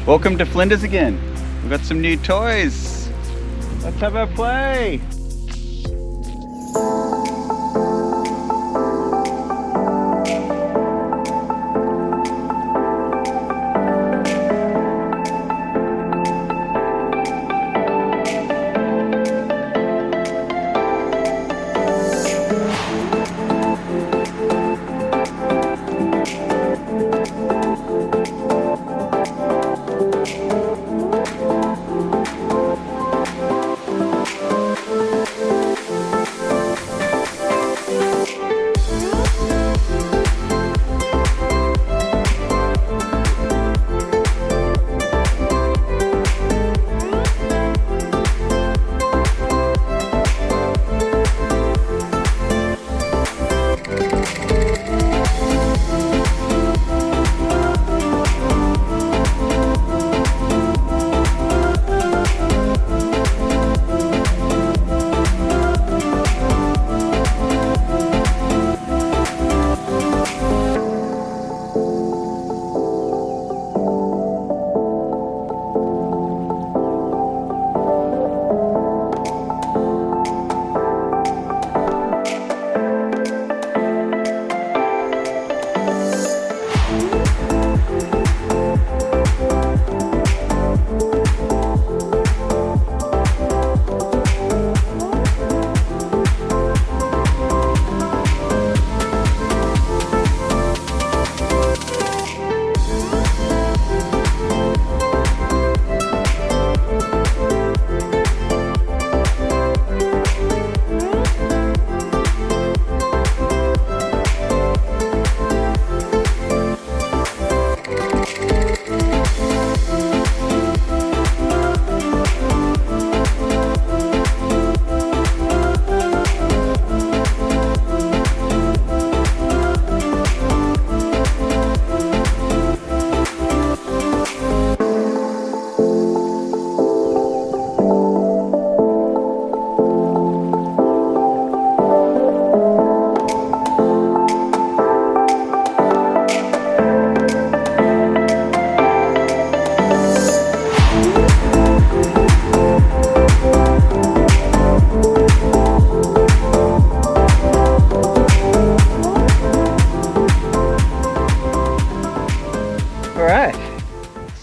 Welcome to Flinders again. We've got some new toys. Let's have a play.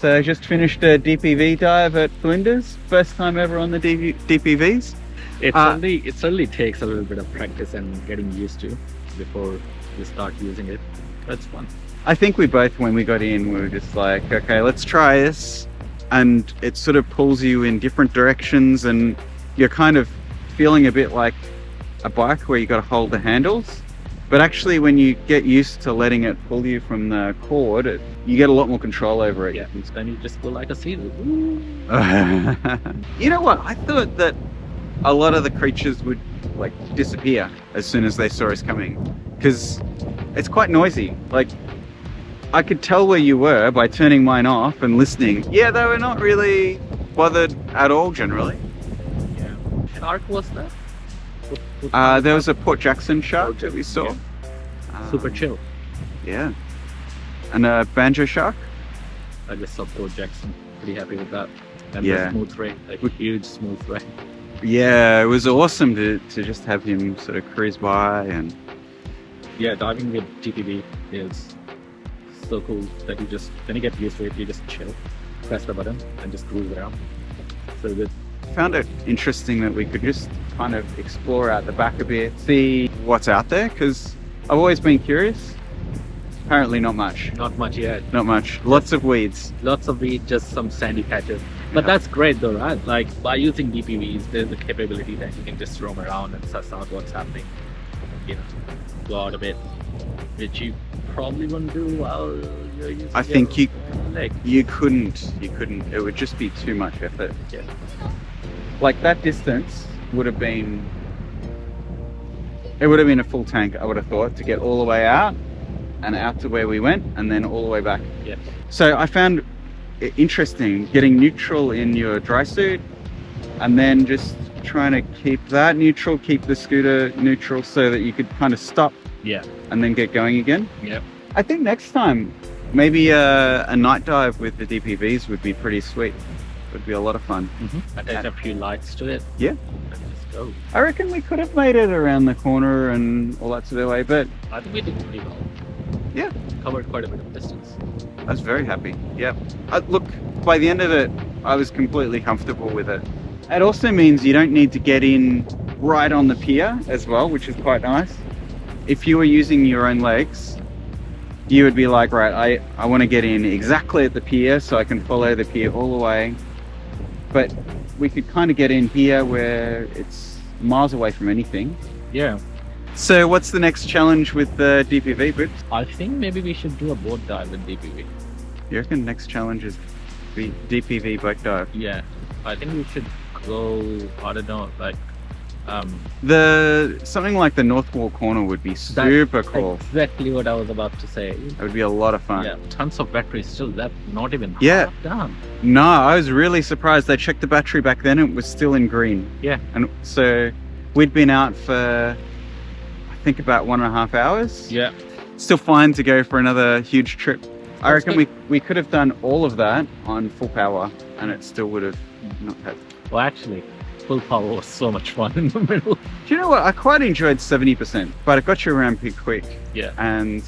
So I just finished a DPV dive at Flinders. First time ever on the DPVs. It certainly takes a little bit of practice and getting used to before you start using it. That's fun. I think we both, when we got in, we were just like, okay, let's try this. And it sort of pulls you in different directions and you're kind of feeling a bit like a bike where you got to hold the handles. But actually, when you get used to letting it pull you from the cord, you get a lot more control over it. Yeah, then you just go like a seal. You know what? I thought that a lot of the creatures would like disappear as soon as they saw us coming, because it's quite noisy. Like, I could tell where you were by turning mine off and listening. Yeah, they were not really bothered at all generally. Yeah. Shark was that? There was a Port Jackson shark that we saw. Yeah. Super chill. Yeah. And a Banjo shark. I just saw Port Jackson. Pretty happy with that. And yeah. The smooth ray, like a huge smooth ray. Yeah, it was awesome to just have him sort of cruise by. And yeah, diving with DPV is so cool that you just, when you get used to it, you just chill, press the button and just cruise around. So good. Found it interesting that we could just kind of explore out the back a bit, see what's out there, because I've always been curious. Apparently not much. Not much yet. Not much. Lots of weeds. Lots of weeds, just some sandy patches. But that's great though, right? Like, by using DPVs, there's the capability that you can just roam around and suss out what's happening. You know, go out a bit, which you probably wouldn't do while you're using I think you leg. You couldn't. It would just be too much effort. Yeah. Like, that distance would have been, it would have been a full tank, I would have thought, to get all the way out and out to where we went and then all the way back. Yeah. So I found it interesting getting neutral in your dry suit and then just trying to keep that neutral, keep the scooter neutral so that you could kind of stop Yeah. and then get going again. Yeah. I think next time maybe a night dive with the DPVs would be pretty sweet. Would be a lot of fun. Attach a few lights to it. Yeah. And just go. I reckon we could have made it around the corner and all that sort of way, but I think we did pretty well. yeah, Covered quite a bit of distance. I was very happy. Yep. Look, by the end of it, I was completely comfortable with it. It also means you don't need to get in right on the pier as well, which is quite nice. If you were using your own legs, you would be like, right, I want to get in exactly at the pier so I can follow the pier all the way. But we could kind of get in here where it's miles away from anything. Yeah. So what's the next challenge with the DPV, Boots? I think maybe we should do a boat dive with DPV. You reckon next challenge is the DPV boat dive? Yeah. I think we should go, I don't know, like Something like the North Wall Corner would be super cool. Exactly what I was about to say. It would be a lot of fun. Yeah, tons of batteries still left, not even Yeah. half done. No, I was really surprised. I checked the battery back then, it was still in green. Yeah. And so we'd been out for, I think, about 1.5 hours. Yeah. Still fine to go for another huge trip. I That's reckon we could have done all of that on full power and it still would have not had. Well, actually, full power was so much fun in the middle. Do you know what? I quite enjoyed 70%, but it got you around pretty quick. Yeah. And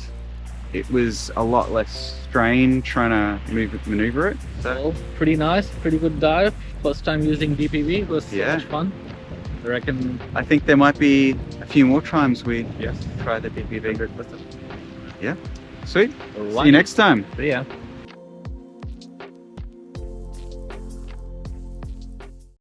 it was a lot less strain trying to maneuver it. So, pretty nice, pretty good dive. First time using DPV, it was so Yeah. much fun. I reckon. I think there might be a few more times we Yes. try the DPV. 100%. Yeah. Sweet. Right. See you next time. See ya.